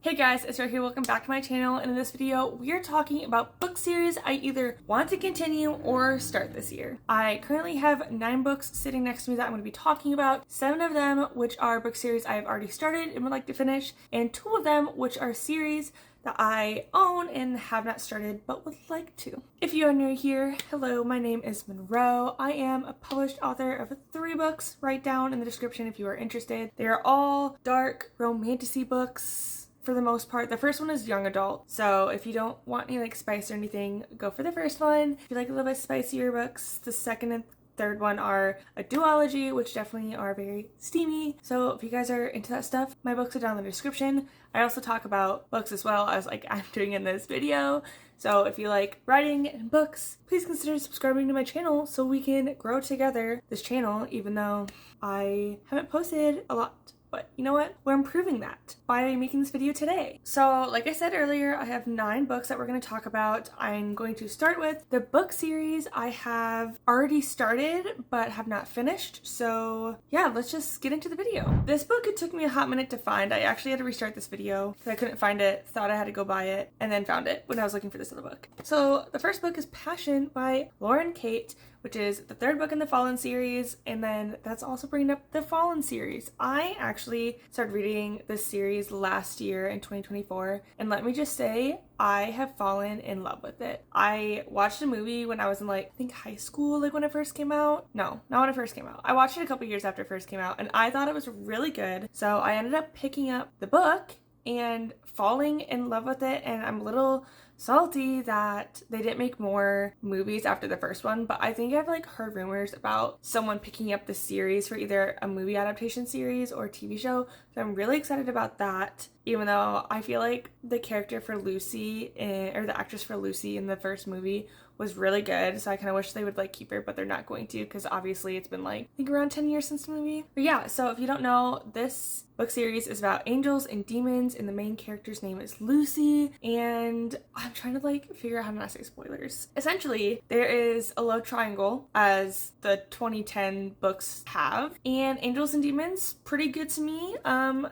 Hey guys, it's Brackey. Welcome back to my channel, and in this video we are talking about book series I either want to continue or start this year. I currently have 9 books sitting next to me that I'm going to be talking about, 7 of them which are book series I have already started and would like to finish, and 2 of them which are series that I own and have not started but would like to. If you are new here, hello, my name is Monroe. I am a published author of 3 books. Write down in the description if you are interested. They are all dark romantasy books. For the most part. The first one is young adult, so if you don't want any like spice or anything, go for the first one. If you like a little bit spicier books, the second and third one are a duology, which definitely are very steamy. So if you guys are into that stuff, my books are down in the description. I also talk about books as well as like I'm doing in this video. So if you like writing and books, please consider subscribing to my channel so we can grow together this channel, even though I haven't posted a lot. But you know what? We're improving that by making this video today. So like I said earlier, I have 9 books that we're going to talk about. I'm going to start with the book series I have already started but have not finished. So yeah, let's just get into the video. This book, it took me a hot minute to find. I actually had to restart this video because I couldn't find it, thought I had to go buy it, and then found it when I was looking for this other book. So the first book is Passion by Lauren Kate, which is the 3rd book in the Fallen series, and then that's also bringing up the Fallen series. I actually started reading this series last year in 2024, and let me just say, I have fallen in love with it. I watched a movie when I was in like, I think high school, like when it first came out. No, not when it first came out. I watched it a couple years after it first came out, and I thought it was really good. So I ended up picking up the book and falling in love with it, and I'm a little salty that they didn't make more movies after the first one, but I think I've like heard rumors about someone picking up the series for either a movie adaptation series or a TV show, so I'm really excited about that, even though I feel like the character for Lucy or the actress for Lucy in the first movie was really good, so I kind of wish they would like keep her, but they're not going to because obviously it's been like I think around 10 years since the movie. But yeah, so if you don't know, this book series is about angels and demons, and the main character's name is Lucy, and I'm trying to like figure out how to not say spoilers. Essentially, there is a love triangle as the 2010 books have, and angels and demons, pretty good to me.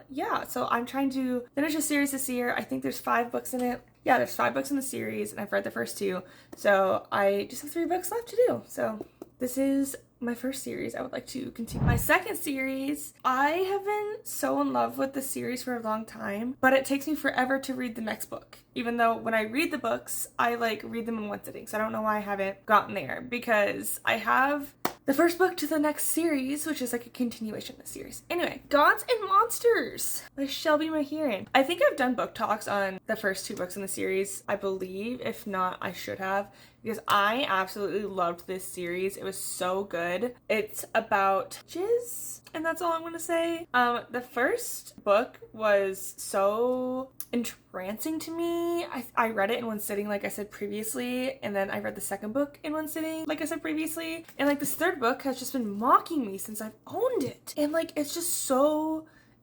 Yeah, so I'm trying to finish a series this year. I think there's 5 books in it. Yeah, there's 5 books in the series, and I've read the first 2, so I just have 3 books left to do. So this is my first series I would like to continue. My second series, I have been so in love with the series for a long time, but it takes me forever to read the next book. Even though when I read the books, I like read them in one sitting. So I don't know why I haven't gotten there, because I have the first book to the next series, which is like a continuation of the series. Anyway, Gods and Monsters by Shelby Mahiran. I think I've done book talks on the first 2 books in the series, I believe. If not, I should have, because I absolutely loved this series. It was so good. It's about jizz, and that's all I'm gonna say. The first book was so entrancing to me. I read it in one sitting, like I said previously, and then I read the second book in one sitting, like I said previously, and like this 3rd book has just been mocking me since I've owned it, and like it's just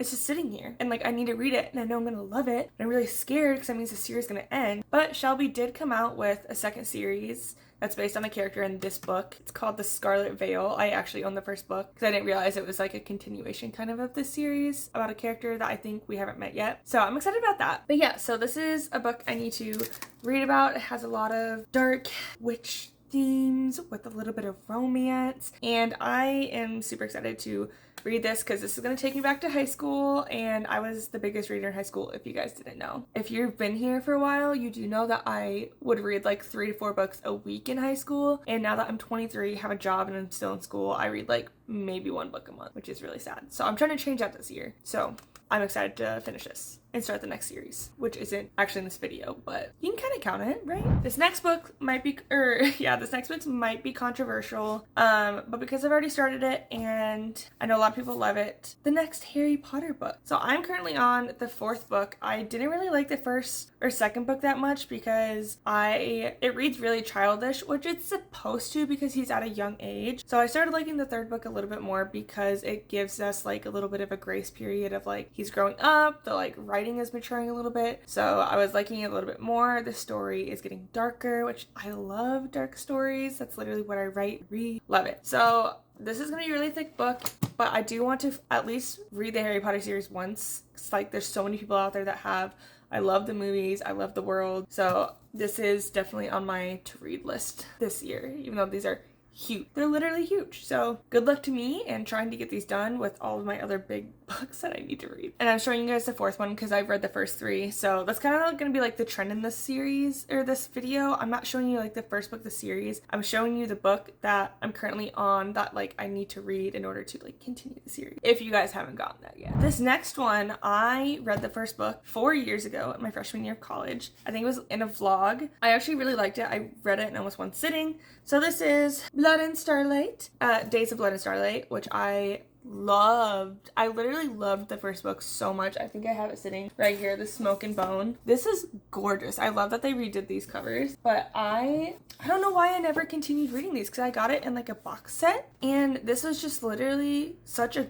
sitting here, and like I need to read it, and I know I'm gonna love it, and I'm really scared because that means the series is gonna end. But Shelby did come out with a second series that's based on a character in this book. It's called The Scarlet Veil. I actually own the first book because I didn't realize it was like a continuation kind of this series about a character that I think we haven't met yet. So I'm excited about that. But yeah, so this is a book I need to read about. It has a lot of dark witch themes with a little bit of romance, and I am super excited to read this because this is going to take me back to high school, and I was the biggest reader in high school, if you guys didn't know. If you've been here for a while, you do know that I would read like 3 to 4 books a week in high school, and now that I'm 23, have a job, and I'm still in school, I read like maybe 1 book a month, which is really sad. So I'm trying to change that this year. So I'm excited to finish this and start the next series, which isn't actually in this video, but you can kind of count it, right? This next book might be, this next book might be controversial, but because I've already started it and I know a lot of people love it, the next Harry Potter book. So I'm currently on the 4th book. I didn't really like the first or second book that much because it reads really childish, which it's supposed to because he's at a young age. So I started liking the 3rd book a little bit more because it gives us like a little bit of a grace period of like he's growing up, the like writing is maturing a little bit, so I was liking it a little bit more. The story is getting darker, which I love dark stories. That's literally what I read. Love it. So this is gonna be a really thick book, but I do want to at least read the Harry Potter series once. It's like there's so many people out there that have. I love the movies, I love the world, so this is definitely on my to-read list this year, even though these are huge. They're literally huge. So good luck to me and trying to get these done with all of my other big books that I need to read. And I'm showing you guys the fourth one because I've read the first three. So that's kind of going to be like the trend in this series or this video. I'm not showing you like the first book of the series. I'm showing you the book that I'm currently on that like I need to read in order to like continue the series. If you guys haven't gotten that yet. This next one, I read the first book 4 years ago at my freshman year of college. I think it was in a vlog. I actually really liked it. I read it in almost one sitting. So this is Blood and Starlight, Days of Blood and Starlight, which I loved. I literally loved the first book so much. I think I have it sitting right here, the Smoke and Bone. This is gorgeous. I love that they redid these covers, but I don't know why I never continued reading these because I got it in like a box set, and this was just literally it's such a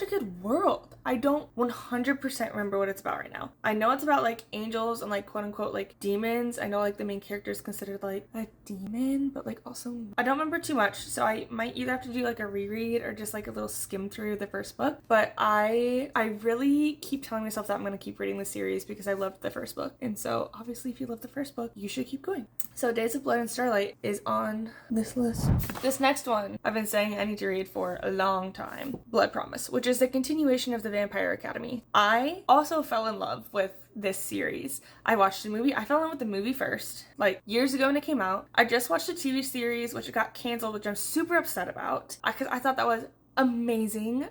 good world. I don't 100% remember what it's about right now. I know it's about like angels and like quote unquote like demons. I know like the main character is considered like a demon, but like also I don't remember too much, so I might either have to do like a reread or just like a little skim through the first book. But I really keep telling myself that I'm gonna keep reading the series because I loved the first book, and so obviously if you love the first book you should keep going. So Days of Blood and Starlight is on this list. This next one I've been saying I need to read for a long time, Blood Promise, which is the continuation of the Vampire Academy. I also fell in love with this series. I watched the movie. I fell in love with the movie first, like years ago when it came out. I just watched the TV series, which got canceled, which I'm super upset about because I thought that was amazing.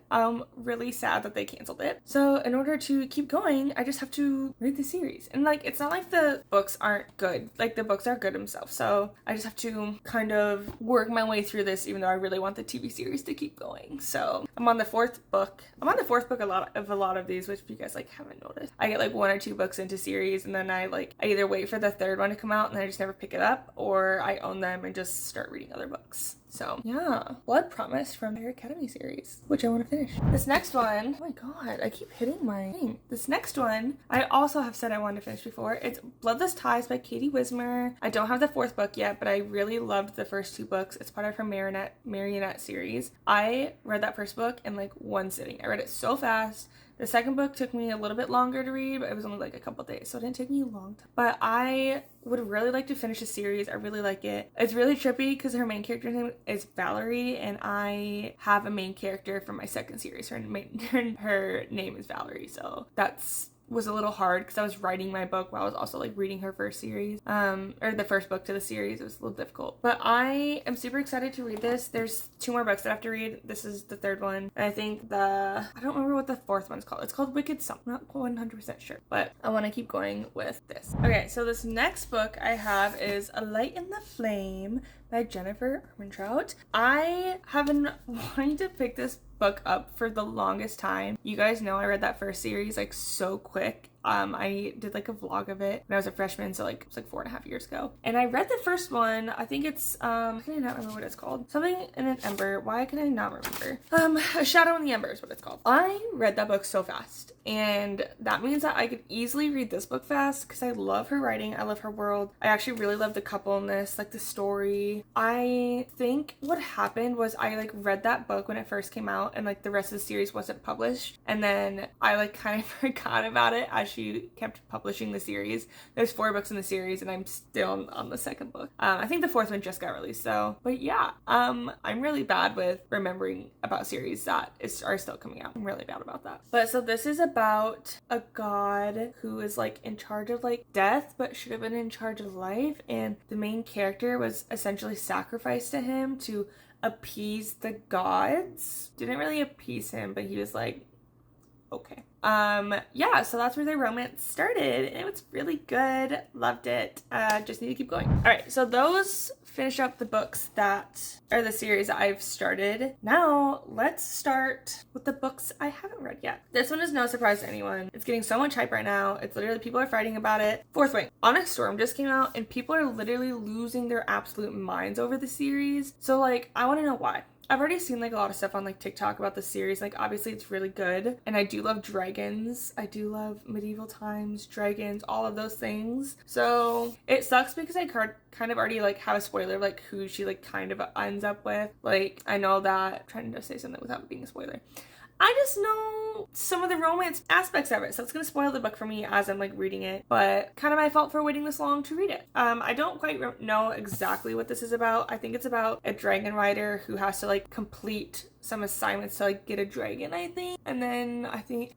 Really sad that they canceled it. So in order to keep going, I just have to read the series. And like, it's not like the books aren't good. Like the books are good themselves. So I just have to kind of work my way through this, even though I really want the TV series to keep going. So I'm on the fourth book. I'm on the fourth book a lot of these, which if you guys like haven't noticed, I get like 1 or 2 books into series, and then I either wait for the third one to come out and then I just never pick it up, or I own them and just start reading other books. So yeah, Blood Promise from their Academy series, which I want to finish. This next one, oh my god, I keep hitting my thing. This next one, I also have said I wanted to finish before. It's Bloodless Ties by Katie Wismer. I don't have the fourth book yet, but I really loved the first 2 books. It's part of her Marionette series. I read that first book in like one sitting. I read it so fast. The second book took me a little bit longer to read, but it was only like a couple days, so it didn't take me a long time. But I would really like to finish the series. I really like it. It's really trippy because her main character's name is Valerie, and I have a main character from my second series. Her name is Valerie, so was a little hard because I was writing my book while I was also like reading her first series, or the first book to the series. It was a little difficult, but I am super excited to read this. There's 2 more books that I have to read. This is the third one, and I think I don't remember what the fourth one's called. It's called Wicked Something. I'm not 100% sure, but I want to keep going with this. Okay, so this next book I have is A Light in the Flame by Jennifer Armentrout. I have been wanting to pick this book up for the longest time. You guys know I read that first series like so quick. I did like a vlog of it when I was a freshman, so like it was like 4.5 years ago. And I read the first one. I think it's can I not remember what it's called? Something in an Ember. Why can I not remember? A Shadow in the Ember is what it's called. I read that book so fast, and that means that I could easily read this book fast because I love her writing. I love her world. I actually really love the couple in this, like the story. I think what happened was I like read that book when it first came out, and like the rest of the series wasn't published, and then I like kind of forgot about it as she kept publishing the series. There's 4 books in the series, and I'm still on the second book. I think the fourth one just got released, so but yeah, I'm really bad with remembering about series that are still coming out. I'm really bad about that. But so this is about a god who is like in charge of like death but should have been in charge of life, and the main character was essentially sacrificed to him to appease the gods. Didn't really appease him, but he was like, okay. Yeah, so that's where their romance started, and it was really good. Loved it. Just need to keep going. All right, so those finish up the books that are the series that I've started. Now let's start with the books I haven't read yet. This one is no surprise to anyone. It's getting so much hype right now. It's literally, people are fighting about it. Fourth Wing. Onyx Storm just came out, and people are literally losing their absolute minds over the series. So like, I want to know why. I've already seen like a lot of stuff on like TikTok about the series. Like obviously it's really good, and I do love dragons. I do love medieval times, dragons, all of those things. So it sucks because I kind of already like have a spoiler of like who she like kind of ends up with. Like I know that, I'm trying to say something without being a spoiler. I just know some of the romance aspects of it, so it's going to spoil the book for me as I'm like reading it, but kind of my fault for waiting this long to read it. I don't quite know exactly what this is about. I think it's about a dragon rider who has to like complete some assignments to like get a dragon, I think. And then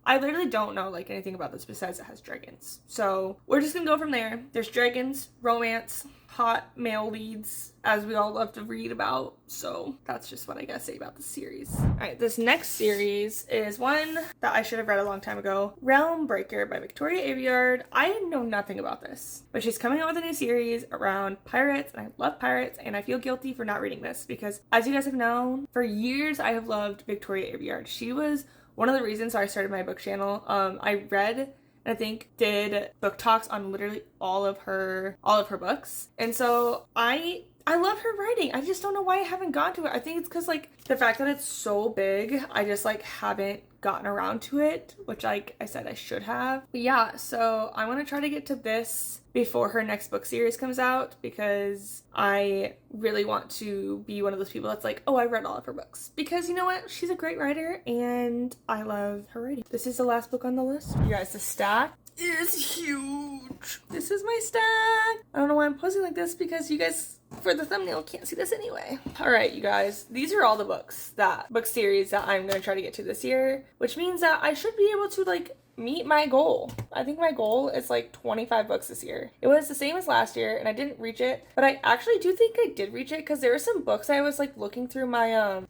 I literally don't know like anything about this besides it has dragons. So we're just gonna go from there. There's dragons, romance, hot male leads, as we all love to read about. So that's just what I gotta say about the series. All right, this next series is one that I should have read a long time ago, Realm Breaker by Victoria Aveyard. I know nothing about this, but she's coming out with a new series around pirates, and I love pirates, and I feel guilty for not reading this because, as you guys have known, for years I have loved Victoria Aveyard. She was one of the reasons I started my book channel. I read, I think, did book talks on literally all of her books. And so I love her writing. I just don't know why I haven't gotten to it. I think it's because like the fact that it's so big, I just like haven't gotten around to it, which like I said I should have. But yeah, so I want to try to get to this before her next book series comes out because I really want to be one of those people that's like, oh, I read all of her books. Because you know what? She's a great writer and I love her writing. This is the last book on the list. You guys, the stack is huge. This is my stack. I don't know why I'm posing like this because you guys, for the thumbnail, can't see this anyway. All right, you guys, these are all the book series that I'm going to try to get to this year, which means that I should be able to like meet my goal. I think my goal is like 25 books this year. It was the same as last year and I didn't reach it, but I actually do think I did reach it because there were some books I was like looking through my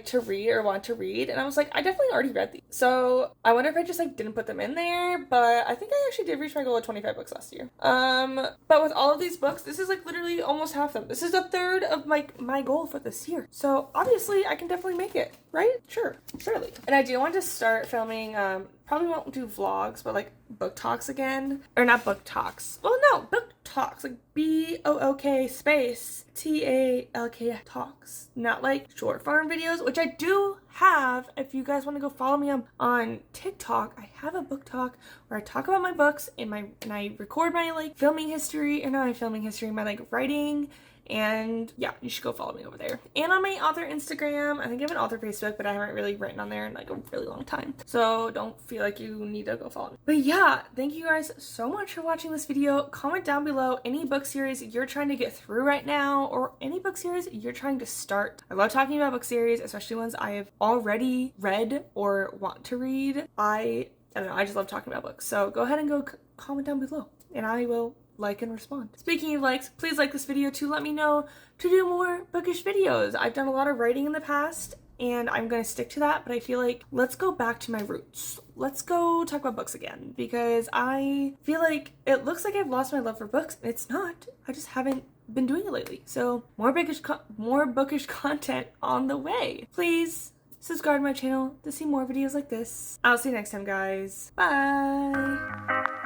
to read or want to read, and I was like, I definitely already read these. So I wonder if I just like didn't put them in there, but I think I actually did reach my goal of 25 books last year. But with all of these books, this is like literally almost half them. This is a third of my goal for this year. So obviously I can definitely make it, right? Sure, surely. And I do want to start filming, probably won't do vlogs, but like book talks again. Or not book talks. Well, no, book talks. Like BOOK space TALK talks. Not like short form videos, which I do have. If you guys want to go follow me on TikTok, I have a book talk where I talk about my books and I record my like filming history, or not my filming history, my like writing. And yeah, you should go follow me over there. And on my author Instagram, I think I have an author Facebook, but I haven't really written on there in like a really long time. So don't feel like you need to go follow me. But yeah, thank you guys so much for watching this video. Comment down below any book series you're trying to get through right now, or any book series you're trying to start. I love talking about book series, especially ones I have already read or want to read. I don't know, I just love talking about books. So go ahead and go comment down below and I will like and respond. Speaking of likes, please like this video to let me know to do more bookish videos. I've done a lot of writing in the past and I'm gonna stick to that, but I feel like let's go back to my roots. Let's go talk about books again because I feel like it looks like I've lost my love for books. It's not. I just haven't been doing it lately. So more bookish content on the way. Please subscribe to my channel to see more videos like this. I'll see you next time, guys. Bye.